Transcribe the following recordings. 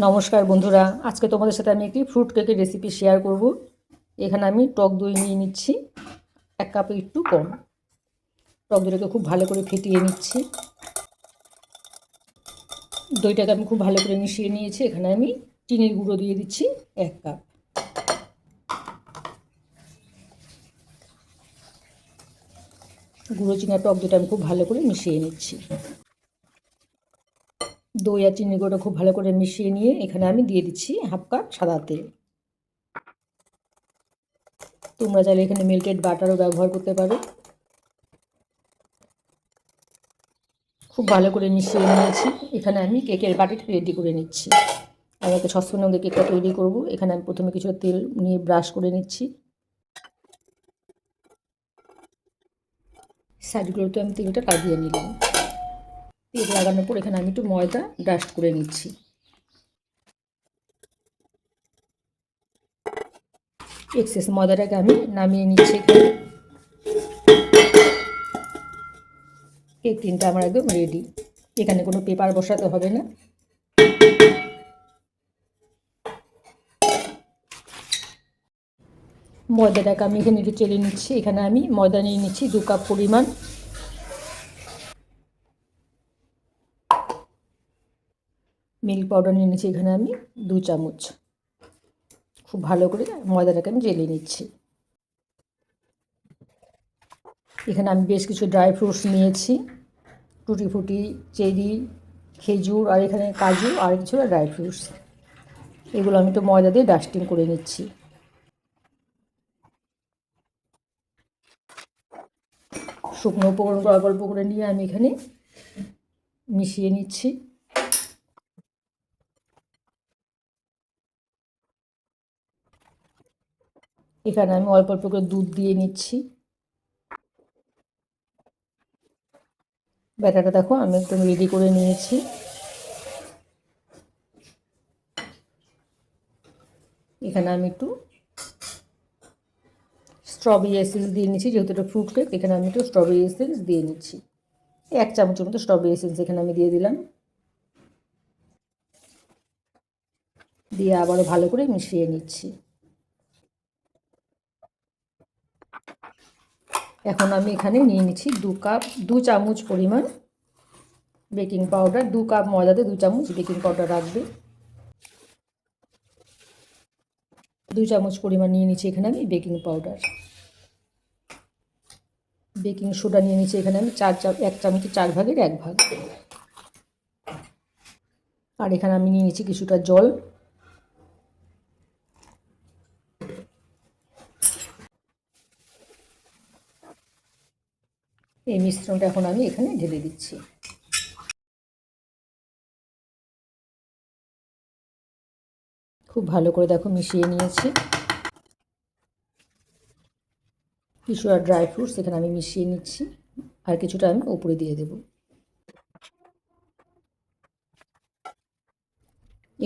নমস্কার বন্ধুরা, আজকে তোমাদের সাথে আমি একটি ফ্রুট কেকের রেসিপি শেয়ার করব। এখানে আমি টক দই নিয়ে নিচ্ছি, 1 কাপে একটু কম। টক দইটাকে খুব ভালো করে ফেটিয়ে নিচ্ছি। দইটাকে আমি খুব ভালো করে মিশিয়ে নিয়েছি। এখানে আমি চিনির গুঁড়ো দিয়ে দিচ্ছি 1 কাপ। গুঁড়ো চিনি আর টক দইটা আমি খুব ভালো করে মিশিয়ে নিচ্ছি। দই আর চিনির গুঁড়োটা খুব ভালো করে মিশিয়ে নিয়ে এখানে আমি দিয়ে দিচ্ছি 1/2 কাপ সাদা তেল। তোমরা চাইলে এখানে মেল্টেড বাটারও ব্যবহার করতে পারো। খুব ভালো করে মিশিয়ে নিয়েছি। এখানে আমি কেকের বাটিটা রেডি করে নিচ্ছি। আমি একটা সসপ্যানের মধ্যে কেকটা তৈরি করব। এখানে আমি প্রথমে কিছু তেল নিয়ে ব্রাশ করে নিচ্ছি। সাইডগুলোতে আমি তেলটা লাগিয়ে নিলাম। তেল লাগানোর পর এখানে আমি একটু ময়দা ডাস্ট করে নিচ্ছি। এক্সেস ময়দাটাকে আমি নামিয়ে নিচ্ছি। কেক টিনটা আমার একদম রেডি। এখানে কোনো পেপার বসাতে হবে না। ময়দাটাকে আমি এখানে একটু চেলে নিচ্ছি। এখানে আমি ময়দা নিয়ে নিচ্ছি 2 কাপ পরিমাণ। মিল্ক পাউডার নিয়ে নিচ্ছি এখানে আমি 2 চামচ। খুব ভালো করে ময়দাটাকে আমি জেলে নিচ্ছি। এখানে আমি বেশ কিছু ড্রাই ফ্রুটস নিয়েছি, টুটি ফুটি, চেরি, খেজুর, আর এখানে কাজু আর কিছু ড্রাই ফ্রুটস। এগুলো আমি একটু ময়দা দিয়ে ডাস্টিং করে নিচ্ছি। শুকনো উপকরণগুলো অল্প অল্প করে নিয়ে আমি এখানে মিশিয়ে নিচ্ছি। এখানে আমি অল্প অল্প করে দুধ দিয়ে নিচ্ছি। ব্যাটারটা দেখো আমি একদম রেডি করে নিয়েছি। এখানে আমি একটু স্ট্রবেরি এসেন্স দিয়ে নিচ্ছি, যেহেতু এটা ফ্রুট কেক এখানে আমি একটু স্ট্রবেরি এসেন্স দিয়ে নিচ্ছি। 1 চামচের মতো স্ট্রবেরি এসেন্স এখানে আমি দিয়ে দিলাম। দিয়ে আবারও ভালো করে মিশিয়ে নিচ্ছি। এখন আমি এখানে নিয়ে নিচ্ছি 2 চামচ পরিমাণ বেকিং পাউডার। 2 কাপ ময়দাতে 2 চামচ বেকিং পাউডার রাখবে। 2 চামচ পরিমাণ নিয়ে নিচ্ছি এখানে আমি বেকিং পাউডার। বেকিং সোডা নিয়ে নিচ্ছি এখানে আমি 1 চামচের 4 ভাগের 1 ভাগ। আর এখানে আমি নিয়ে নিচ্ছি কিছুটা জল। এই মিশ্রণটা এখন আমি এখানে ঢেলে দিচ্ছি। খুব ভালো করে দেখো মিশিয়ে নিয়েছি। কিছু আর ড্রাই ফ্রুটস এখানে আমি মিশিয়ে নিচ্ছি, আর কিছুটা আমি উপরে দিয়ে দেব।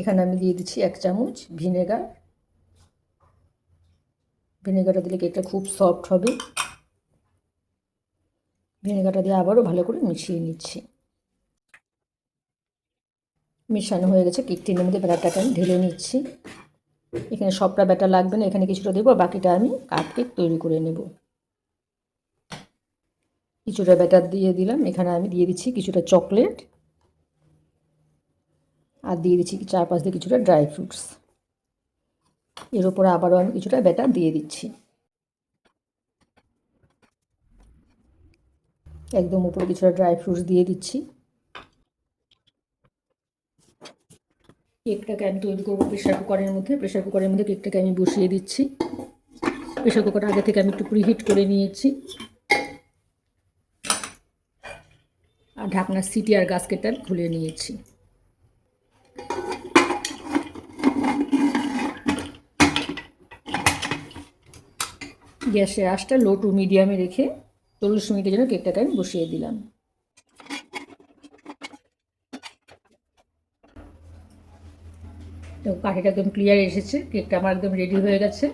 এখানে আমি দিয়ে দিচ্ছি 1 চামচ ভিনেগার। ভিনেগারটা দিলে কেকটা খুব সফট হবে। ভিনেগারটা দিয়ে আবারও ভালো করে মিশিয়ে নিচ্ছি। মেশানো হয়ে গেছে। কেক টিনের মধ্যে ব্যাটারটাকে আমি ঢেলে নিচ্ছি। এখানে সবটা ব্যাটার লাগবে না, এখানে কিছুটা দেবো, বাকিটা আমি কাপ কেক তৈরি করে নেব। কিছুটা ব্যাটার দিয়ে দিলাম। এখানে আমি দিয়ে দিচ্ছি কিছুটা চকলেট, আর দিয়ে দিচ্ছি চারপাশ দিয়ে কিছুটা ড্রাই ফ্রুটস। এর উপরে আবারও আমি কিছুটা ব্যাটার দিয়ে দিচ্ছি। একদম উপরে কিছুটা ড্রাই ফ্রুটস দিয়ে দিচ্ছি। কেকটাকে আমি তৈরি করবো প্রেশার কুকারের মধ্যে। প্রেশার কুকারের মধ্যে কেকটাকে আমি বসিয়ে দিচ্ছি। প্রেশার কুকারটা আগে থেকে আমি একটু প্রিহিট করে নিয়েছি। আর ঢাকনার সিটি আর গাস্কেটটা আমি খুলে নিয়েছি। গ্যাসের আঁচটা লো টু মিডিয়ামে রেখে 40 মিনিটের জন্য কেকটাকে আমি বসিয়ে দিলাম। তো কাঠিটা একদম ক্লিয়ার এসেছে। কেকটা আমার একদম রেডি হয়ে গেছে।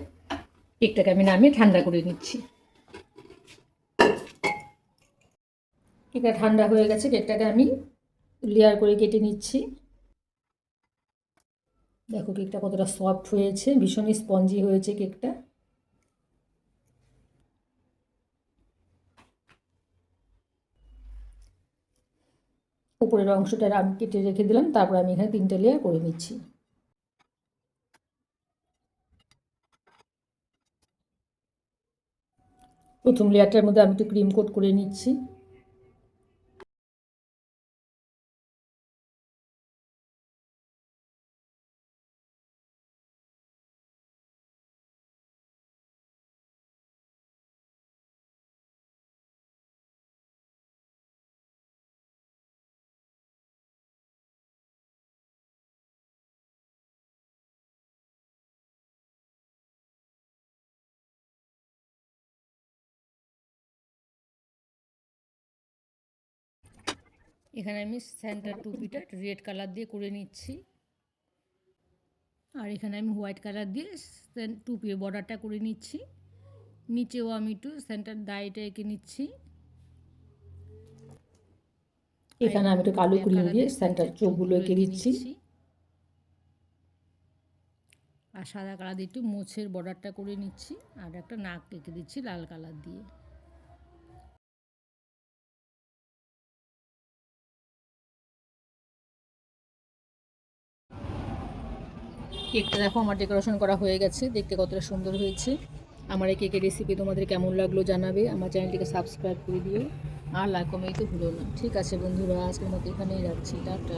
কেকটাকে আমি নামিয়ে ঠান্ডা করে নিচ্ছি। কেকটা ঠান্ডা হয়ে গেছে। কেকটাকে আমি লেয়ার করে কেটে নিচ্ছি। দেখো কেকটা কতটা সফট হয়েছে, ভীষণই স্পঞ্জি হয়েছে কেকটা। উপরের অংশটা আমি কেটে রেখে দিলাম, তারপর আমি এখানে 3টে লেয়ার করে নিচ্ছি। প্রথম লেয়ারটার মধ্যে আমি একটু ক্রিম কোট করে নিচ্ছি। এখানে আমি সেন্টার টুপিটা রেড কালার দিয়ে করে নিচ্ছি, আর এখানে আমি হোয়াইট কালার দিয়ে টুপির বর্ডারটা করে নিচ্ছি। নিচেও আমি একটু সেন্টার দাইটা এঁকে নিচ্ছি। এখানে আমি একটু কালো ক্রিম দিয়ে সেন্টার চোখগুলো এঁকে দিচ্ছি, আর সাদা কালার দিয়ে একটু মোছের বর্ডারটা করে নিচ্ছি, আর একটা নাক এঁকে দিচ্ছি লাল কালার দিয়ে। কেকটা দেখো আমার ডেকোরেশন করা হয়ে গেছে, দেখতে কতটা সুন্দর হয়েছে। আমার এই কেকের রেসিপি তোমাদের কেমন লাগলো জানাবে, আমার চ্যানেলটিকে সাবস্ক্রাইব করে দিও, আর লাইক কমেন্ট তো ভুলো না। ঠিক আছে বন্ধুরা, আজকের মতো এখানেই রাখছি, টাটা।